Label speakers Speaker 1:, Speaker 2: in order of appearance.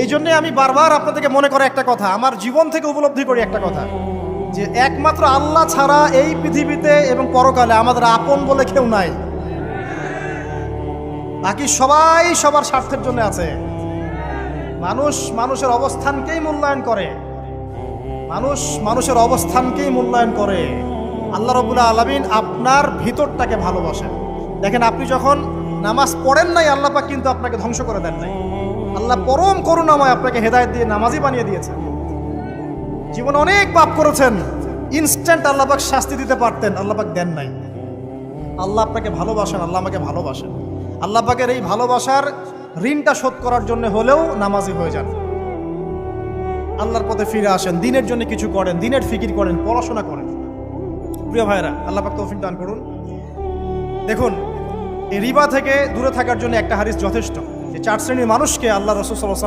Speaker 1: এই জন্যে আমি বারবার আপনাদেরকে মনে করে একটা কথা, আমার জীবন থেকে উপলব্ধি করি একটা কথা, যে একমাত্র আল্লাহ ছাড়া এই পৃথিবীতে এবং পরকালে আমাদের আপন বলে কেউ নাই। বাকি সবাই সবার স্বার্থের জন্য আছে। মানুষ মানুষের অবস্থানকেই মূল্যায়ন করে, মানুষ মানুষের অবস্থানকেই মূল্যায়ন করে। আল্লাহ রাব্বুল আলামিন আপনার ভিতরটাকে ভালোবাসেন। দেখেন, আপনি যখন নামাজ পড়েন নাই, আল্লাহ পাক কিন্তু আপনাকে ধ্বংস করে দেন নাই। আল্লাহ পরম করুণাময় আপনাকে হেদায়েত দিয়ে নামাজি বানিয়ে দিয়েছেন। জীবনে অনেক পাপ করেছেন, ইনস্ট্যান্ট আল্লাহ পাক শাস্তি দিতে পারতেন, আল্লাহ পাক দেন নাই। আল্লাহ আপনাকে ভালোবাসেন, আল্লাহ আমাকে ভালোবাসেন। আল্লাহ পাকের এই ভালোবাসার ঋণটা শোধ করার জন্য হলেও নামাজি হয়ে যান, আল্লাহর পথে ফিরে আসেন, দিনের জন্য কিছু করেন, দিনের ফিকির করেন, পড়াশোনা করেন। প্রিয় ভাইরা, আল্লাহ পাক তৌফিক দান করুন। দেখুন, এই রিবা থেকে দূরে থাকার জন্য একটা হাদিস যথেষ্ট, যে 4 শ্রেণীর মানুষকে আল্লাহ রাসূল সাল্লাল্লাহু আলাইহি ওয়াসাল্লাম